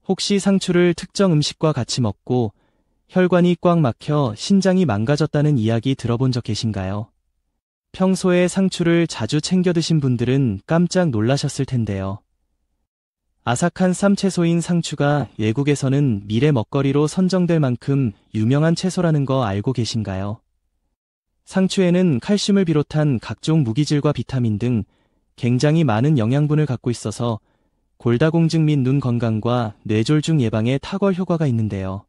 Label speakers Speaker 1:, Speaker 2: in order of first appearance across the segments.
Speaker 1: 혹시 상추를 특정 음식과 같이 먹고 혈관이 꽉 막혀 신장이 망가졌다는 이야기 들어본 적 계신가요? 평소에 상추를 자주 챙겨 드신 분들은 깜짝 놀라셨을 텐데요. 아삭한 쌈채소인 상추가 외국에서는 미래 먹거리로 선정될 만큼 유명한 채소라는 거 알고 계신가요? 상추에는 칼슘을 비롯한 각종 무기질과 비타민 등 굉장히 많은 영양분을 갖고 있어서 골다공증 및 눈 건강과 뇌졸중 예방에 탁월 효과가 있는데요.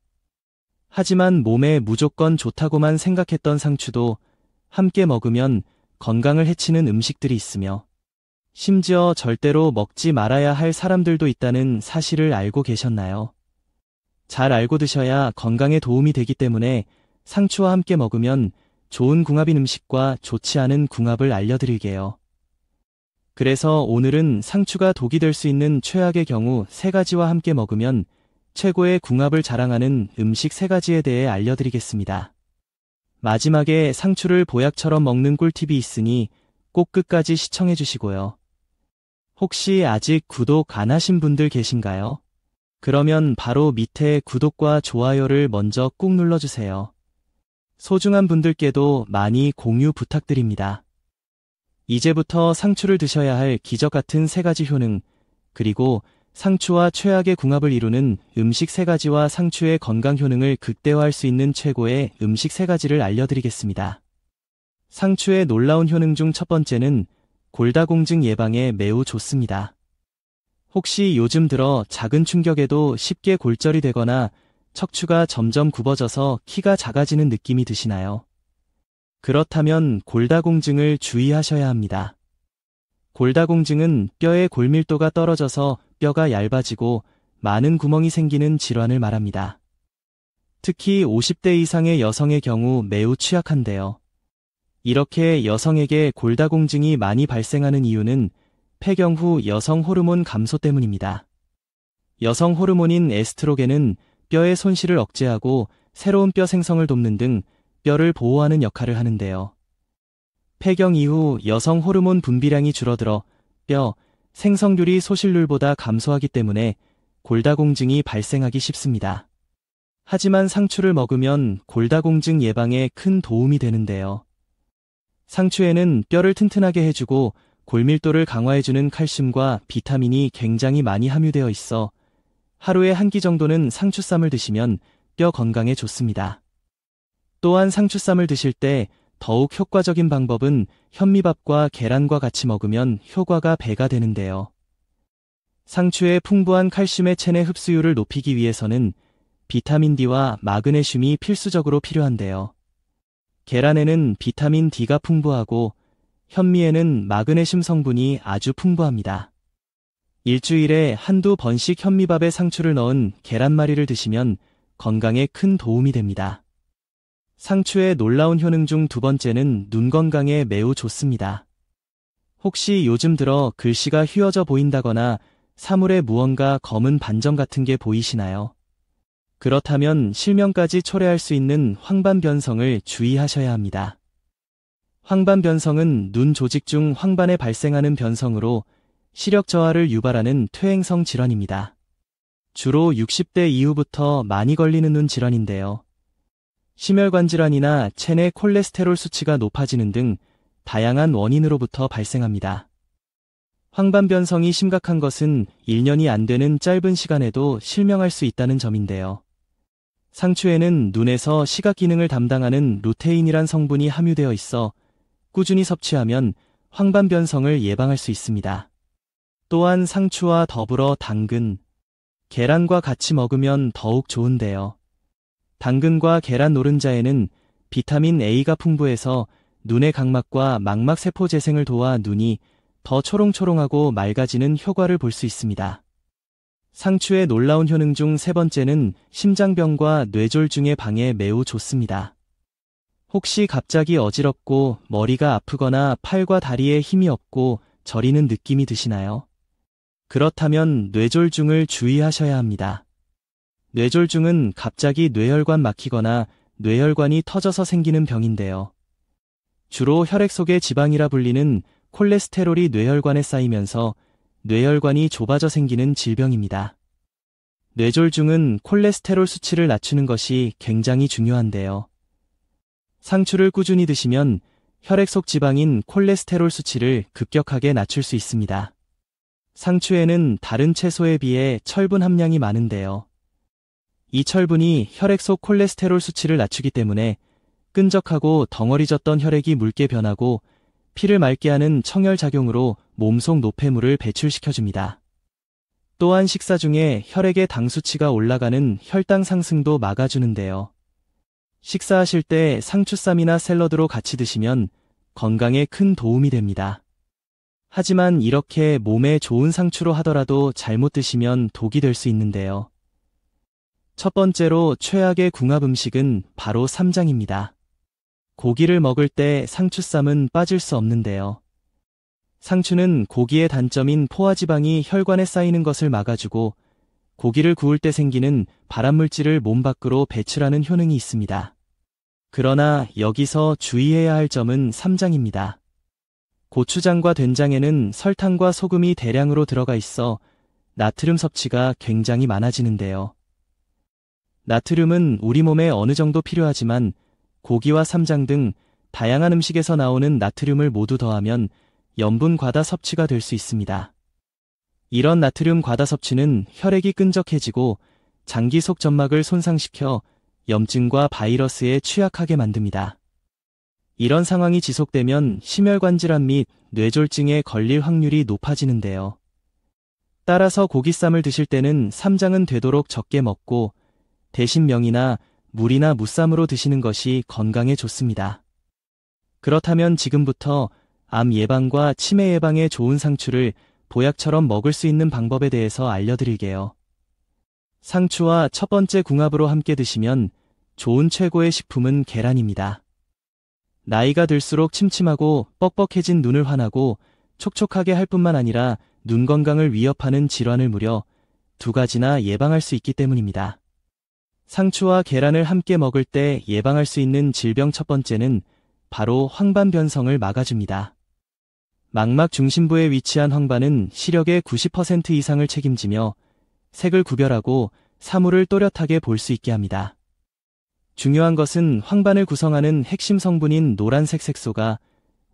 Speaker 1: 하지만 몸에 무조건 좋다고만 생각했던 상추도 함께 먹으면 건강을 해치는 음식들이 있으며 심지어 절대로 먹지 말아야 할 사람들도 있다는 사실을 알고 계셨나요? 잘 알고 드셔야 건강에 도움이 되기 때문에 상추와 함께 먹으면 좋은 궁합인 음식과 좋지 않은 궁합을 알려드릴게요. 그래서 오늘은 상추가 독이 될 수 있는 최악의 경우 3가지와 함께 먹으면 최고의 궁합을 자랑하는 음식 3가지에 대해 알려드리겠습니다. 마지막에 상추를 보약처럼 먹는 꿀팁이 있으니 꼭 끝까지 시청해 주시고요. 혹시 아직 구독 안 하신 분들 계신가요? 그러면 바로 밑에 구독과 좋아요를 먼저 꾹 눌러주세요. 소중한 분들께도 많이 공유 부탁드립니다. 이제부터 상추를 드셔야 할 기적 같은 3가지 효능, 그리고 상추와 최악의 궁합을 이루는 음식 3가지와 상추의 건강 효능을 극대화할 수 있는 최고의 음식 3가지를 알려드리겠습니다. 상추의 놀라운 효능 중 첫 번째는 골다공증 예방에 매우 좋습니다. 혹시 요즘 들어 작은 충격에도 쉽게 골절이 되거나 척추가 점점 굽어져서 키가 작아지는 느낌이 드시나요? 그렇다면 골다공증을 주의하셔야 합니다. 골다공증은 뼈의 골밀도가 떨어져서 뼈가 얇아지고 많은 구멍이 생기는 질환을 말합니다. 특히 50대 이상의 여성의 경우 매우 취약한데요. 이렇게 여성에게 골다공증이 많이 발생하는 이유는 폐경 후 여성 호르몬 감소 때문입니다. 여성 호르몬인 에스트로겐은 뼈의 손실을 억제하고 새로운 뼈 생성을 돕는 등 뼈를 보호하는 역할을 하는데요. 폐경 이후 여성 호르몬 분비량이 줄어들어 뼈 생성률이 소실률보다 감소하기 때문에 골다공증이 발생하기 쉽습니다. 하지만 상추를 먹으면 골다공증 예방에 큰 도움이 되는데요. 상추에는 뼈를 튼튼하게 해주고 골밀도를 강화해주는 칼슘과 비타민이 굉장히 많이 함유되어 있어 하루에 한 끼 정도는 상추쌈을 드시면 뼈 건강에 좋습니다. 또한 상추쌈을 드실 때 더욱 효과적인 방법은 현미밥과 계란과 같이 먹으면 효과가 배가 되는데요. 상추의 풍부한 칼슘의 체내 흡수율을 높이기 위해서는 비타민 D와 마그네슘이 필수적으로 필요한데요. 계란에는 비타민 D가 풍부하고 현미에는 마그네슘 성분이 아주 풍부합니다. 일주일에 한두 번씩 현미밥에 상추를 넣은 계란말이를 드시면 건강에 큰 도움이 됩니다. 상추의 놀라운 효능 중 2번째는 눈 건강에 매우 좋습니다. 혹시 요즘 들어 글씨가 휘어져 보인다거나 사물에 무언가 검은 반점 같은 게 보이시나요? 그렇다면 실명까지 초래할 수 있는 황반변성을 주의하셔야 합니다. 황반변성은 눈 조직 중 황반에 발생하는 변성으로 시력 저하를 유발하는 퇴행성 질환입니다. 주로 60대 이후부터 많이 걸리는 눈 질환인데요. 심혈관 질환이나 체내 콜레스테롤 수치가 높아지는 등 다양한 원인으로부터 발생합니다. 황반변성이 심각한 것은 1년이 안 되는 짧은 시간에도 실명할 수 있다는 점인데요. 상추에는 눈에서 시각 기능을 담당하는 루테인이란 성분이 함유되어 있어 꾸준히 섭취하면 황반변성을 예방할 수 있습니다. 또한 상추와 더불어 당근, 계란과 같이 먹으면 더욱 좋은데요. 당근과 계란 노른자에는 비타민 A가 풍부해서 눈의 각막과 망막세포 재생을 도와 눈이 더 초롱초롱하고 맑아지는 효과를 볼 수 있습니다. 상추의 놀라운 효능 중 3번째는 심장병과 뇌졸중의 방에 매우 좋습니다. 혹시 갑자기 어지럽고 머리가 아프거나 팔과 다리에 힘이 없고 저리는 느낌이 드시나요? 그렇다면 뇌졸중을 주의하셔야 합니다. 뇌졸중은 갑자기 뇌혈관 막히거나 뇌혈관이 터져서 생기는 병인데요. 주로 혈액 속의 지방이라 불리는 콜레스테롤이 뇌혈관에 쌓이면서 뇌혈관이 좁아져 생기는 질병입니다. 뇌졸중은 콜레스테롤 수치를 낮추는 것이 굉장히 중요한데요. 상추를 꾸준히 드시면 혈액 속 지방인 콜레스테롤 수치를 급격하게 낮출 수 있습니다. 상추에는 다른 채소에 비해 철분 함량이 많은데요. 이 철분이 혈액 속 콜레스테롤 수치를 낮추기 때문에 끈적하고 덩어리졌던 혈액이 묽게 변하고 피를 맑게 하는 청혈작용으로 몸속 노폐물을 배출시켜줍니다. 또한 식사 중에 혈액의 당 수치가 올라가는 혈당 상승도 막아주는데요. 식사하실 때 상추쌈이나 샐러드로 같이 드시면 건강에 큰 도움이 됩니다. 하지만 이렇게 몸에 좋은 상추로 하더라도 잘못 드시면 독이 될 수 있는데요. 첫 번째로 최악의 궁합 음식은 바로 쌈장입니다. 고기를 먹을 때 상추쌈은 빠질 수 없는데요. 상추는 고기의 단점인 포화지방이 혈관에 쌓이는 것을 막아주고 고기를 구울 때 생기는 발암물질을 몸 밖으로 배출하는 효능이 있습니다. 그러나 여기서 주의해야 할 점은 쌈장입니다. 고추장과 된장에는 설탕과 소금이 대량으로 들어가 있어 나트륨 섭취가 굉장히 많아지는데요. 나트륨은 우리 몸에 어느 정도 필요하지만 고기와 쌈장 등 다양한 음식에서 나오는 나트륨을 모두 더하면 염분 과다 섭취가 될 수 있습니다. 이런 나트륨 과다 섭취는 혈액이 끈적해지고 장기 속 점막을 손상시켜 염증과 바이러스에 취약하게 만듭니다. 이런 상황이 지속되면 심혈관 질환 및 뇌졸중에 걸릴 확률이 높아지는데요. 따라서 고기쌈을 드실 때는 쌈장은 되도록 적게 먹고 대신 명이나 물이나 무쌈으로 드시는 것이 건강에 좋습니다. 그렇다면 지금부터 암 예방과 치매 예방에 좋은 상추를 보약처럼 먹을 수 있는 방법에 대해서 알려드릴게요. 상추와 첫 번째 궁합으로 함께 드시면 좋은 최고의 식품은 계란입니다. 나이가 들수록 침침하고 뻑뻑해진 눈을 환하고 촉촉하게 할 뿐만 아니라 눈 건강을 위협하는 질환을 무려 2가지나 예방할 수 있기 때문입니다. 상추와 계란을 함께 먹을 때 예방할 수 있는 질병 첫 번째는 바로 황반 변성을 막아줍니다. 망막 중심부에 위치한 황반은 시력의 90% 이상을 책임지며 색을 구별하고 사물을 또렷하게 볼 수 있게 합니다. 중요한 것은 황반을 구성하는 핵심 성분인 노란색 색소가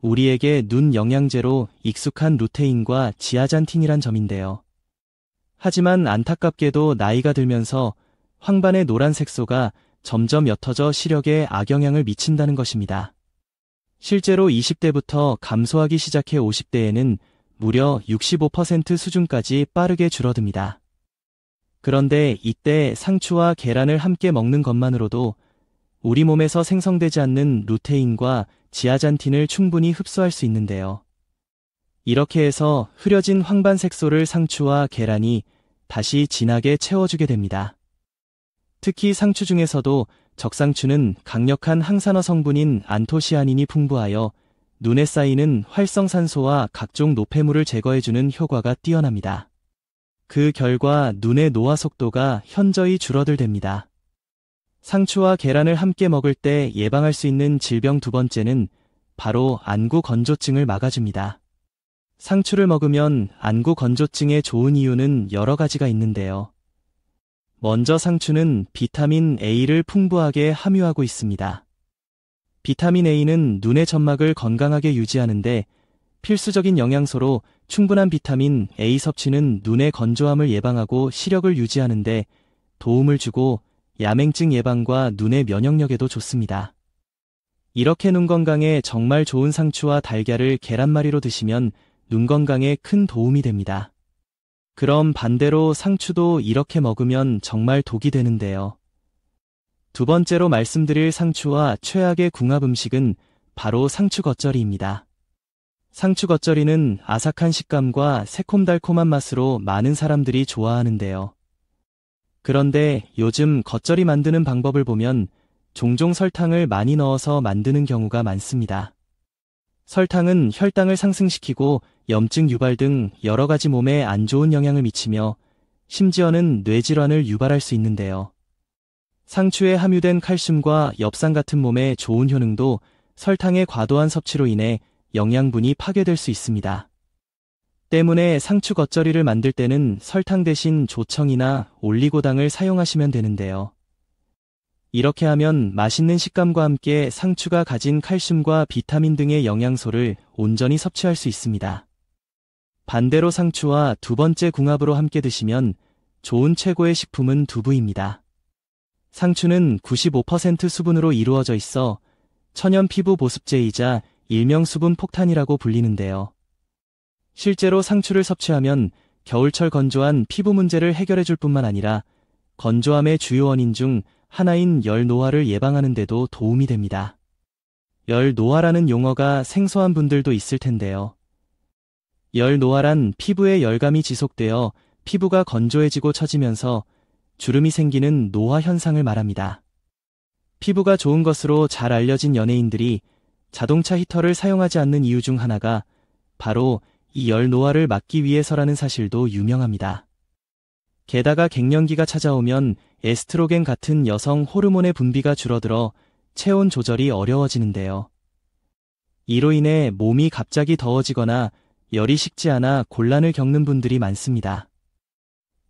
Speaker 1: 우리에게 눈 영양제로 익숙한 루테인과 지아잔틴이란 점인데요. 하지만 안타깝게도 나이가 들면서 황반의 노란 색소가 점점 옅어져 시력에 악영향을 미친다는 것입니다. 실제로 20대부터 감소하기 시작해 50대에는 무려 65% 수준까지 빠르게 줄어듭니다. 그런데 이때 상추와 계란을 함께 먹는 것만으로도 우리 몸에서 생성되지 않는 루테인과 지아잔틴을 충분히 흡수할 수 있는데요. 이렇게 해서 흐려진 황반 색소를 상추와 계란이 다시 진하게 채워주게 됩니다. 특히 상추 중에서도 적상추는 강력한 항산화 성분인 안토시아닌이 풍부하여 눈에 쌓이는 활성산소와 각종 노폐물을 제거해주는 효과가 뛰어납니다. 그 결과 눈의 노화 속도가 현저히 줄어들답니다. 상추와 계란을 함께 먹을 때 예방할 수 있는 질병 두 번째는 바로 안구 건조증을 막아줍니다. 상추를 먹으면 안구 건조증에 좋은 이유는 여러 가지가 있는데요. 먼저 상추는 비타민 A를 풍부하게 함유하고 있습니다. 비타민 A는 눈의 점막을 건강하게 유지하는데 필수적인 영양소로 충분한 비타민 A 섭취는 눈의 건조함을 예방하고 시력을 유지하는데 도움을 주고 야맹증 예방과 눈의 면역력에도 좋습니다. 이렇게 눈 건강에 정말 좋은 상추와 달걀을 계란말이로 드시면 눈 건강에 큰 도움이 됩니다. 그럼 반대로 상추도 이렇게 먹으면 정말 독이 되는데요. 두 번째로 말씀드릴 상추와 최악의 궁합 음식은 바로 상추 겉절이입니다. 상추 겉절이는 아삭한 식감과 새콤달콤한 맛으로 많은 사람들이 좋아하는데요. 그런데 요즘 겉절이 만드는 방법을 보면 종종 설탕을 많이 넣어서 만드는 경우가 많습니다. 설탕은 혈당을 상승시키고 염증 유발 등 여러 가지 몸에 안 좋은 영향을 미치며 심지어는 뇌질환을 유발할 수 있는데요. 상추에 함유된 칼슘과 엽산 같은 몸에 좋은 효능도 설탕의 과도한 섭취로 인해 영양분이 파괴될 수 있습니다. 때문에 상추 겉절이를 만들 때는 설탕 대신 조청이나 올리고당을 사용하시면 되는데요. 이렇게 하면 맛있는 식감과 함께 상추가 가진 칼슘과 비타민 등의 영양소를 온전히 섭취할 수 있습니다. 반대로 상추와 두 번째 궁합으로 함께 드시면 좋은 최고의 식품은 두부입니다. 상추는 95% 수분으로 이루어져 있어 천연 피부 보습제이자 일명 수분 폭탄이라고 불리는데요. 실제로 상추를 섭취하면 겨울철 건조한 피부 문제를 해결해 줄 뿐만 아니라 건조함의 주요 원인 중 하나인 열 노화를 예방하는 데도 도움이 됩니다. 열 노화라는 용어가 생소한 분들도 있을 텐데요. 열 노화란 피부에 열감이 지속되어 피부가 건조해지고 처지면서 주름이 생기는 노화 현상을 말합니다. 피부가 좋은 것으로 잘 알려진 연예인들이 자동차 히터를 사용하지 않는 이유 중 하나가 바로 이 열 노화를 막기 위해서라는 사실도 유명합니다. 게다가 갱년기가 찾아오면 에스트로겐 같은 여성 호르몬의 분비가 줄어들어 체온 조절이 어려워지는데요. 이로 인해 몸이 갑자기 더워지거나 열이 식지 않아 곤란을 겪는 분들이 많습니다.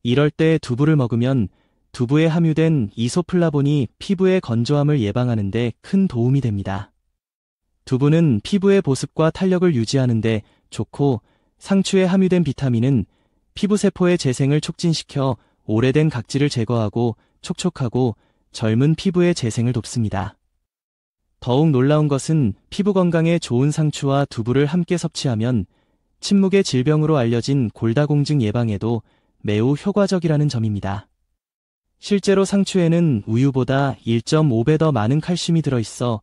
Speaker 1: 이럴 때 두부를 먹으면 두부에 함유된 이소플라본이 피부의 건조함을 예방하는 데 큰 도움이 됩니다. 두부는 피부의 보습과 탄력을 유지하는 데 좋고 상추에 함유된 비타민은 피부세포의 재생을 촉진시켜 오래된 각질을 제거하고 촉촉하고 젊은 피부의 재생을 돕습니다. 더욱 놀라운 것은 피부 건강에 좋은 상추와 두부를 함께 섭취하면 침묵의 질병으로 알려진 골다공증 예방에도 매우 효과적이라는 점입니다. 실제로 상추에는 우유보다 1.5배 더 많은 칼슘이 들어있어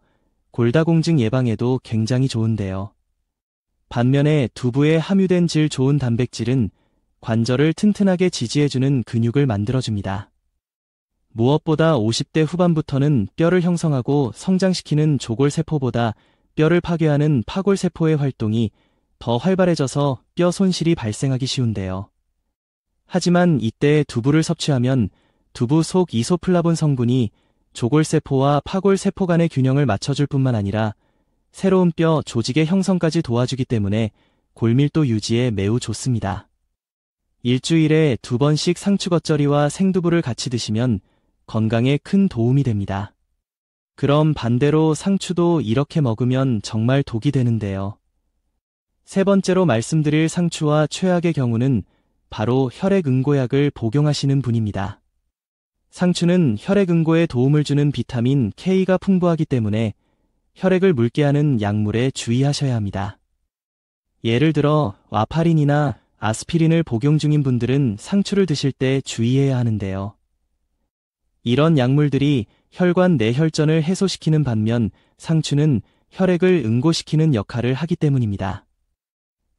Speaker 1: 골다공증 예방에도 굉장히 좋은데요. 반면에 두부에 함유된 질 좋은 단백질은 관절을 튼튼하게 지지해주는 근육을 만들어줍니다. 무엇보다 50대 후반부터는 뼈를 형성하고 성장시키는 조골세포보다 뼈를 파괴하는 파골세포의 활동이 더 활발해져서 뼈 손실이 발생하기 쉬운데요. 하지만 이때 두부를 섭취하면 두부 속 이소플라본 성분이 조골세포와 파골세포 간의 균형을 맞춰줄 뿐만 아니라 새로운 뼈 조직의 형성까지 도와주기 때문에 골밀도 유지에 매우 좋습니다. 일주일에 2번씩 상추 겉절이와 생두부를 같이 드시면 건강에 큰 도움이 됩니다. 그럼 반대로 상추도 이렇게 먹으면 정말 독이 되는데요. 세 번째로 말씀드릴 상추와 최악의 경우는 바로 혈액응고약을 복용하시는 분입니다. 상추는 혈액응고에 도움을 주는 비타민 K가 풍부하기 때문에 혈액을 묽게 하는 약물에 주의하셔야 합니다. 예를 들어 와파린이나 아스피린을 복용 중인 분들은 상추를 드실 때 주의해야 하는데요. 이런 약물들이 혈관 내혈전을 해소시키는 반면 상추는 혈액을 응고시키는 역할을 하기 때문입니다.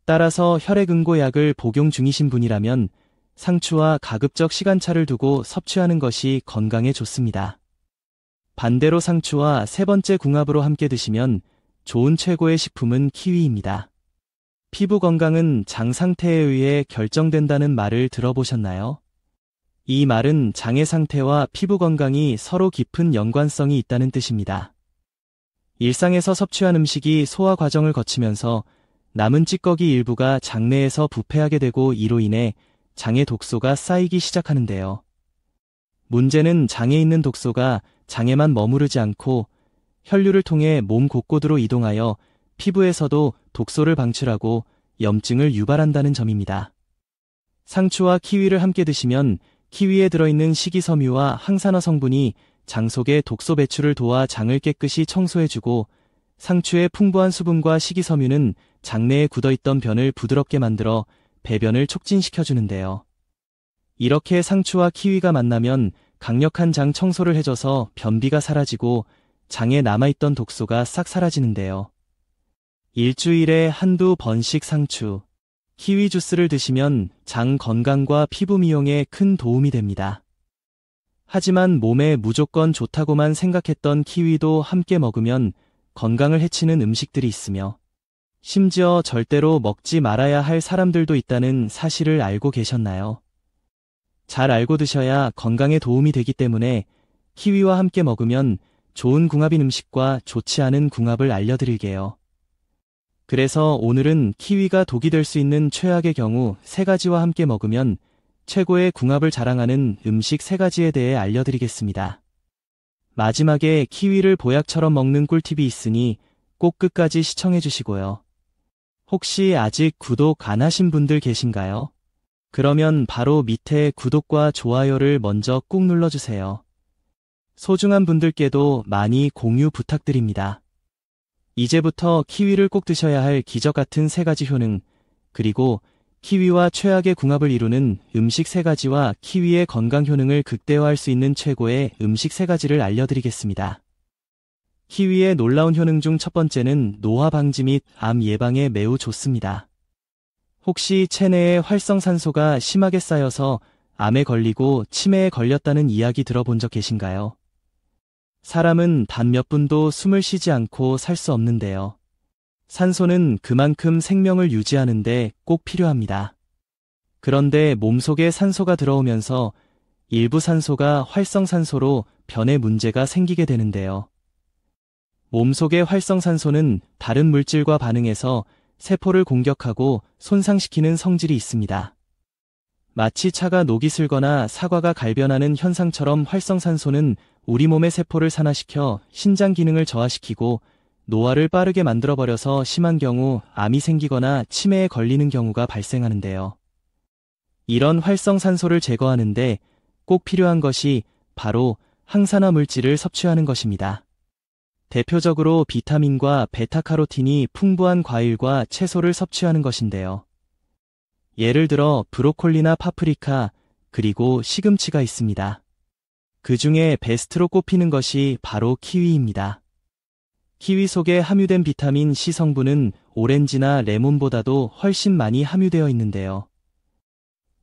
Speaker 1: 따라서 혈액응고약을 복용 중이신 분이라면 상추와 가급적 시간차를 두고 섭취하는 것이 건강에 좋습니다. 반대로 상추와 세 번째 궁합으로 함께 드시면 좋은 최고의 식품은 키위입니다. 피부 건강은 장 상태에 의해 결정된다는 말을 들어보셨나요? 이 말은 장의 상태와 피부 건강이 서로 깊은 연관성이 있다는 뜻입니다. 일상에서 섭취한 음식이 소화 과정을 거치면서 남은 찌꺼기 일부가 장내에서 부패하게 되고 이로 인해 장의 독소가 쌓이기 시작하는데요. 문제는 장에 있는 독소가 장에만 머무르지 않고 혈류를 통해 몸 곳곳으로 이동하여 피부에서도 독소를 방출하고 염증을 유발한다는 점입니다. 상추와 키위를 함께 드시면 키위에 들어있는 식이섬유와 항산화 성분이 장 속의 독소 배출을 도와 장을 깨끗이 청소해주고 상추의 풍부한 수분과 식이섬유는 장내에 굳어있던 변을 부드럽게 만들어 배변을 촉진시켜주는데요. 이렇게 상추와 키위가 만나면 강력한 장 청소를 해줘서 변비가 사라지고 장에 남아있던 독소가 싹 사라지는데요. 일주일에 한두 번씩 상추, 키위 주스를 드시면 장 건강과 피부 미용에 큰 도움이 됩니다. 하지만 몸에 무조건 좋다고만 생각했던 키위도 함께 먹으면 건강을 해치는 음식들이 있으며 심지어 절대로 먹지 말아야 할 사람들도 있다는 사실을 알고 계셨나요? 잘 알고 드셔야 건강에 도움이 되기 때문에 키위와 함께 먹으면 좋은 궁합인 음식과 좋지 않은 궁합을 알려드릴게요. 그래서 오늘은 키위가 독이 될 수 있는 최악의 경우 3가지와 함께 먹으면 최고의 궁합을 자랑하는 음식 3가지에 대해 알려드리겠습니다. 마지막에 키위를 보약처럼 먹는 꿀팁이 있으니 꼭 끝까지 시청해 주시고요. 혹시 아직 구독 안 하신 분들 계신가요? 그러면 바로 밑에 구독과 좋아요를 먼저 꾹 눌러주세요. 소중한 분들께도 많이 공유 부탁드립니다. 이제부터 키위를 꼭 드셔야 할 기적 같은 3가지 효능, 그리고 키위와 최악의 궁합을 이루는 음식 3가지와 키위의 건강 효능을 극대화할 수 있는 최고의 음식 3가지를 알려드리겠습니다. 키위의 놀라운 효능 중 첫 번째는 노화 방지 및 암 예방에 매우 좋습니다. 혹시 체내에 활성산소가 심하게 쌓여서 암에 걸리고 치매에 걸렸다는 이야기 들어본 적 계신가요? 사람은 단 몇 분도 숨을 쉬지 않고 살 수 없는데요. 산소는 그만큼 생명을 유지하는데 꼭 필요합니다. 그런데 몸속에 산소가 들어오면서 일부 산소가 활성산소로 변해 문제가 생기게 되는데요. 몸속의 활성산소는 다른 물질과 반응해서 세포를 공격하고 손상시키는 성질이 있습니다. 마치 차가 녹이 슬거나 사과가 갈변하는 현상처럼 활성산소는 우리 몸의 세포를 산화시켜 신장 기능을 저하시키고 노화를 빠르게 만들어버려서 심한 경우 암이 생기거나 치매에 걸리는 경우가 발생하는데요. 이런 활성산소를 제거하는데 꼭 필요한 것이 바로 항산화 물질을 섭취하는 것입니다. 대표적으로 비타민과 베타카로틴이 풍부한 과일과 채소를 섭취하는 것인데요. 예를 들어 브로콜리나 파프리카, 그리고 시금치가 있습니다. 그 중에 베스트로 꼽히는 것이 바로 키위입니다. 키위 속에 함유된 비타민 C 성분은 오렌지나 레몬보다도 훨씬 많이 함유되어 있는데요.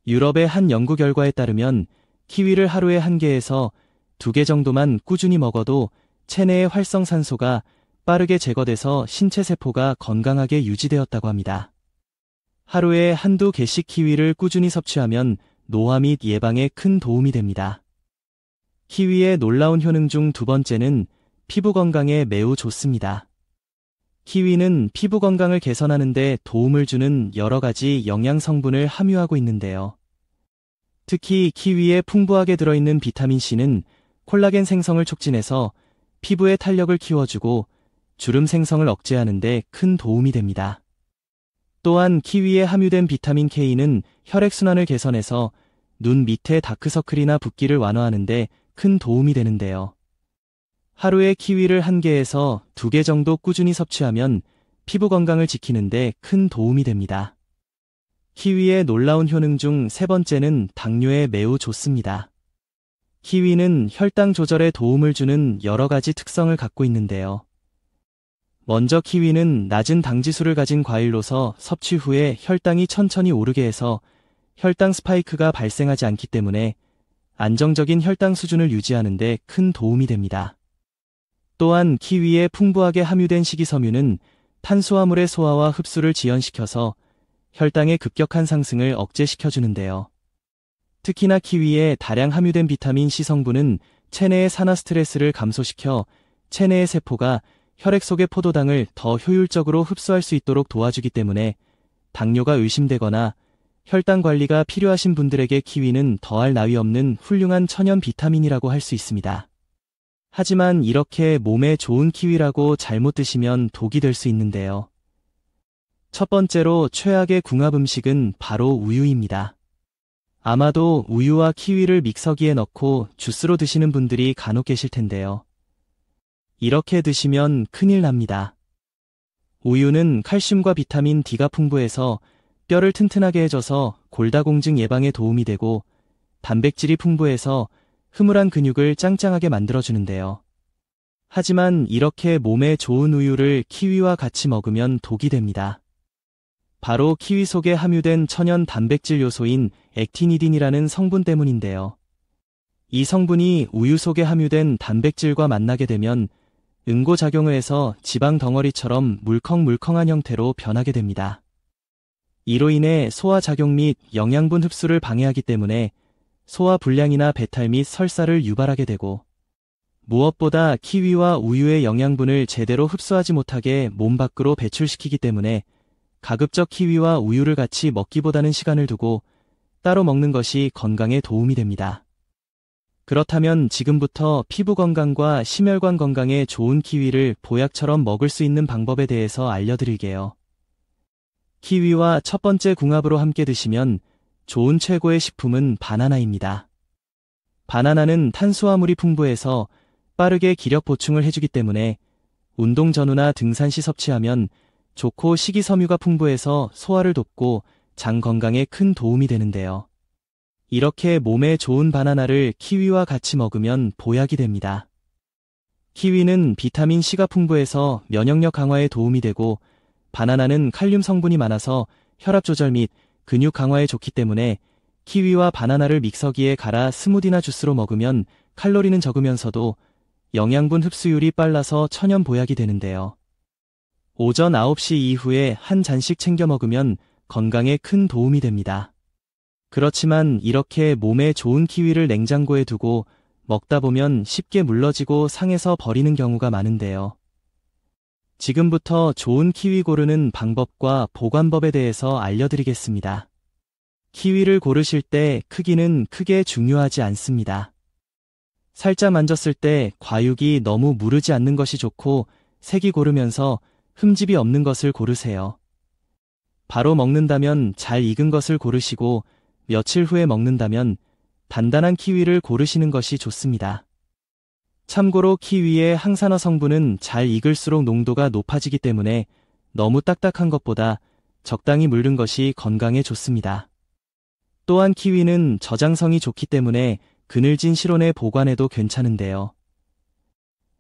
Speaker 1: 유럽의 한 연구 결과에 따르면 키위를 하루에 1개에서 2개 정도만 꾸준히 먹어도 체내의 활성산소가 빠르게 제거돼서 신체 세포가 건강하게 유지되었다고 합니다. 하루에 1~2개씩 키위를 꾸준히 섭취하면 노화 및 예방에 큰 도움이 됩니다. 키위의 놀라운 효능 중 2번째는 피부 건강에 매우 좋습니다. 키위는 피부 건강을 개선하는 데 도움을 주는 여러 가지 영양 성분을 함유하고 있는데요. 특히 키위에 풍부하게 들어있는 비타민 C는 콜라겐 생성을 촉진해서 피부의 탄력을 키워주고 주름 생성을 억제하는 데 큰 도움이 됩니다. 또한 키위에 함유된 비타민 K는 혈액순환을 개선해서 눈 밑에 다크서클이나 붓기를 완화하는 데 큰 도움이 되는데요. 하루에 키위를 1개에서 2개 정도 꾸준히 섭취하면 피부 건강을 지키는 데 큰 도움이 됩니다. 키위의 놀라운 효능 중 3번째는 당뇨에 매우 좋습니다. 키위는 혈당 조절에 도움을 주는 여러 가지 특성을 갖고 있는데요. 먼저 키위는 낮은 당지수를 가진 과일로서 섭취 후에 혈당이 천천히 오르게 해서 혈당 스파이크가 발생하지 않기 때문에 안정적인 혈당 수준을 유지하는 데 큰 도움이 됩니다. 또한 키위에 풍부하게 함유된 식이섬유는 탄수화물의 소화와 흡수를 지연시켜서 혈당의 급격한 상승을 억제시켜주는데요. 특히나 키위에 다량 함유된 비타민 C 성분은 체내의 산화 스트레스를 감소시켜 체내의 세포가 혈액 속의 포도당을 더 효율적으로 흡수할 수 있도록 도와주기 때문에 당뇨가 의심되거나 혈당 관리가 필요하신 분들에게 키위는 더할 나위 없는 훌륭한 천연 비타민이라고 할 수 있습니다. 하지만 이렇게 몸에 좋은 키위라고 잘못 드시면 독이 될 수 있는데요. 첫 번째로 최악의 궁합 음식은 바로 우유입니다. 아마도 우유와 키위를 믹서기에 넣고 주스로 드시는 분들이 간혹 계실 텐데요. 이렇게 드시면 큰일 납니다. 우유는 칼슘과 비타민 D가 풍부해서 뼈를 튼튼하게 해줘서 골다공증 예방에 도움이 되고 단백질이 풍부해서 흐물한 근육을 짱짱하게 만들어주는데요. 하지만 이렇게 몸에 좋은 우유를 키위와 같이 먹으면 독이 됩니다. 바로 키위 속에 함유된 천연 단백질 요소인 액티니딘이라는 성분 때문인데요. 이 성분이 우유 속에 함유된 단백질과 만나게 되면 응고작용을 해서 지방 덩어리처럼 물컹물컹한 형태로 변하게 됩니다. 이로 인해 소화작용 및 영양분 흡수를 방해하기 때문에 소화 불량이나 배탈 및 설사를 유발하게 되고 무엇보다 키위와 우유의 영양분을 제대로 흡수하지 못하게 몸 밖으로 배출시키기 때문에 가급적 키위와 우유를 같이 먹기보다는 시간을 두고 따로 먹는 것이 건강에 도움이 됩니다. 그렇다면 지금부터 피부 건강과 심혈관 건강에 좋은 키위를 보약처럼 먹을 수 있는 방법에 대해서 알려드릴게요. 키위와 첫 번째 궁합으로 함께 드시면 좋은 최고의 식품은 바나나입니다. 바나나는 탄수화물이 풍부해서 빠르게 기력 보충을 해주기 때문에 운동 전후나 등산 시 섭취하면 좋고 식이섬유가 풍부해서 소화를 돕고 장 건강에 큰 도움이 되는데요. 이렇게 몸에 좋은 바나나를 키위와 같이 먹으면 보약이 됩니다. 키위는 비타민 C가 풍부해서 면역력 강화에 도움이 되고 바나나는 칼륨 성분이 많아서 혈압 조절 및 근육 강화에 좋기 때문에 키위와 바나나를 믹서기에 갈아 스무디나 주스로 먹으면 칼로리는 적으면서도 영양분 흡수율이 빨라서 천연 보약이 되는데요. 오전 9시 이후에 한 잔씩 챙겨 먹으면 건강에 큰 도움이 됩니다. 그렇지만 이렇게 몸에 좋은 키위를 냉장고에 두고 먹다 보면 쉽게 물러지고 상해서 버리는 경우가 많은데요. 지금부터 좋은 키위 고르는 방법과 보관법에 대해서 알려드리겠습니다. 키위를 고르실 때 크기는 크게 중요하지 않습니다. 살짝 만졌을 때 과육이 너무 무르지 않는 것이 좋고 색이 고르면서 흠집이 없는 것을 고르세요. 바로 먹는다면 잘 익은 것을 고르시고 며칠 후에 먹는다면 단단한 키위를 고르시는 것이 좋습니다. 참고로 키위의 항산화 성분은 잘 익을수록 농도가 높아지기 때문에 너무 딱딱한 것보다 적당히 물른 것이 건강에 좋습니다. 또한 키위는 저장성이 좋기 때문에 그늘진 실온에 보관해도 괜찮은데요.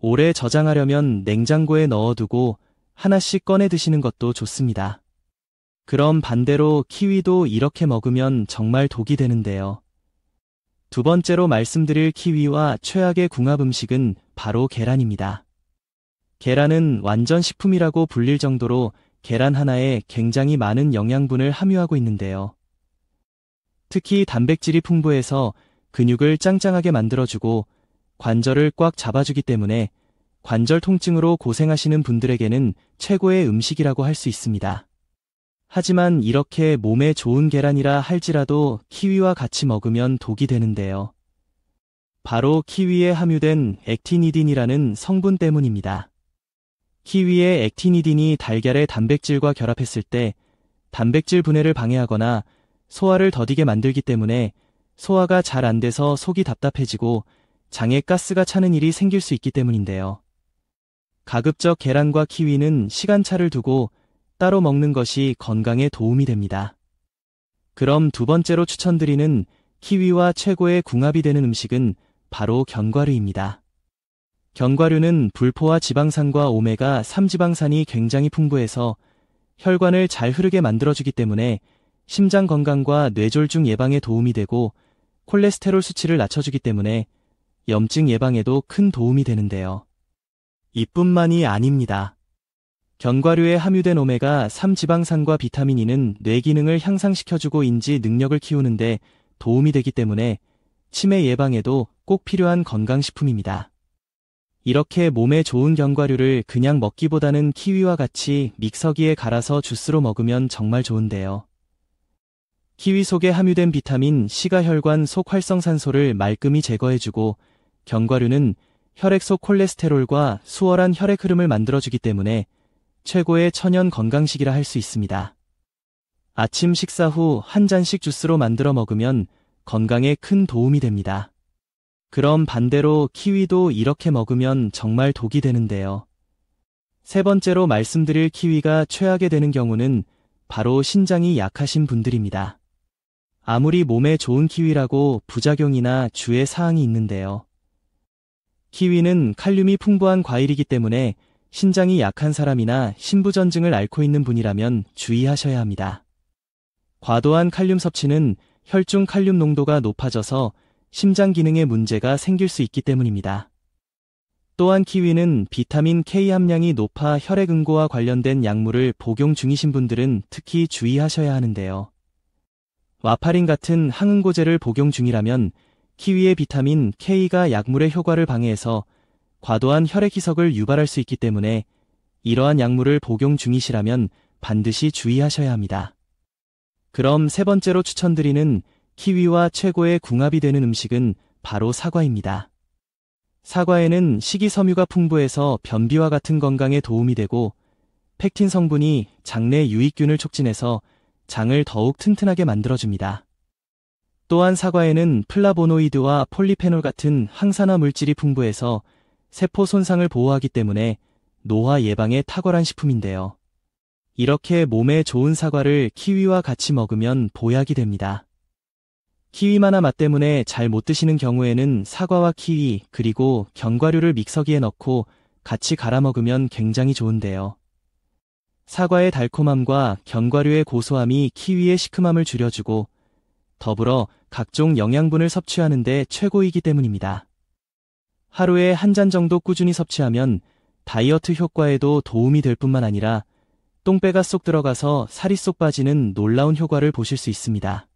Speaker 1: 오래 저장하려면 냉장고에 넣어두고 하나씩 꺼내 드시는 것도 좋습니다. 그럼 반대로 키위도 이렇게 먹으면 정말 독이 되는데요. 두 번째로 말씀드릴 키위와 최악의 궁합 음식은 바로 계란입니다. 계란은 완전 식품이라고 불릴 정도로 계란 하나에 굉장히 많은 영양분을 함유하고 있는데요. 특히 단백질이 풍부해서 근육을 짱짱하게 만들어주고 관절을 꽉 잡아주기 때문에 관절 통증으로 고생하시는 분들에게는 최고의 음식이라고 할 수 있습니다. 하지만 이렇게 몸에 좋은 계란이라 할지라도 키위와 같이 먹으면 독이 되는데요. 바로 키위에 함유된 액티니딘이라는 성분 때문입니다. 키위의 액티니딘이 달걀의 단백질과 결합했을 때 단백질 분해를 방해하거나 소화를 더디게 만들기 때문에 소화가 잘 안 돼서 속이 답답해지고 장에 가스가 차는 일이 생길 수 있기 때문인데요. 가급적 계란과 키위는 시간차를 두고 따로 먹는 것이 건강에 도움이 됩니다. 그럼 두 번째로 추천드리는 키위와 최고의 궁합이 되는 음식은 바로 견과류입니다. 견과류는 불포화 지방산과 오메가3 지방산이 굉장히 풍부해서 혈관을 잘 흐르게 만들어주기 때문에 심장 건강과 뇌졸중 예방에 도움이 되고 콜레스테롤 수치를 낮춰주기 때문에 염증 예방에도 큰 도움이 되는데요. 이뿐만이 아닙니다. 견과류에 함유된 오메가3 지방산과 비타민 E는 뇌 기능을 향상시켜주고 인지 능력을 키우는데 도움이 되기 때문에 치매 예방에도 꼭 필요한 건강식품입니다. 이렇게 몸에 좋은 견과류를 그냥 먹기보다는 키위와 같이 믹서기에 갈아서 주스로 먹으면 정말 좋은데요. 키위 속에 함유된 비타민 C가 혈관 속 활성산소를 말끔히 제거해주고 견과류는 혈액 속 콜레스테롤과 수월한 혈액 흐름을 만들어주기 때문에 최고의 천연 건강식이라 할 수 있습니다. 아침 식사 후 한 잔씩 주스로 만들어 먹으면 건강에 큰 도움이 됩니다. 그럼 반대로 키위도 이렇게 먹으면 정말 독이 되는데요. 세 번째로 말씀드릴 키위가 최악이 되는 경우는 바로 신장이 약하신 분들입니다. 아무리 몸에 좋은 키위라고 부작용이나 주의 사항이 있는데요. 키위는 칼륨이 풍부한 과일이기 때문에 신장이 약한 사람이나 신부전증을 앓고 있는 분이라면 주의하셔야 합니다. 과도한 칼륨 섭취는 혈중 칼륨 농도가 높아져서 심장 기능에 문제가 생길 수 있기 때문입니다. 또한 키위는 비타민 K 함량이 높아 혈액 응고와 관련된 약물을 복용 중이신 분들은 특히 주의하셔야 하는데요. 와파린 같은 항응고제를 복용 중이라면 키위의 비타민 K가 약물의 효과를 방해해서 과도한 혈액 희석을 유발할 수 있기 때문에 이러한 약물을 복용 중이시라면 반드시 주의하셔야 합니다. 그럼 세 번째로 추천드리는 키위와 최고의 궁합이 되는 음식은 바로 사과입니다. 사과에는 식이섬유가 풍부해서 변비와 같은 건강에 도움이 되고 펙틴 성분이 장내 유익균을 촉진해서 장을 더욱 튼튼하게 만들어줍니다. 또한 사과에는 플라보노이드와 폴리페놀 같은 항산화 물질이 풍부해서 세포 손상을 보호하기 때문에 노화 예방에 탁월한 식품인데요. 이렇게 몸에 좋은 사과를 키위와 같이 먹으면 보약이 됩니다. 키위만화 맛 때문에 잘 못 드시는 경우에는 사과와 키위 그리고 견과류를 믹서기에 넣고 같이 갈아 먹으면 굉장히 좋은데요. 사과의 달콤함과 견과류의 고소함이 키위의 시큼함을 줄여주고 더불어 각종 영양분을 섭취하는 데 최고이기 때문입니다. 하루에 한 잔 정도 꾸준히 섭취하면 다이어트 효과에도 도움이 될 뿐만 아니라 똥배가 쏙 들어가서 살이 쏙 빠지는 놀라운 효과를 보실 수 있습니다.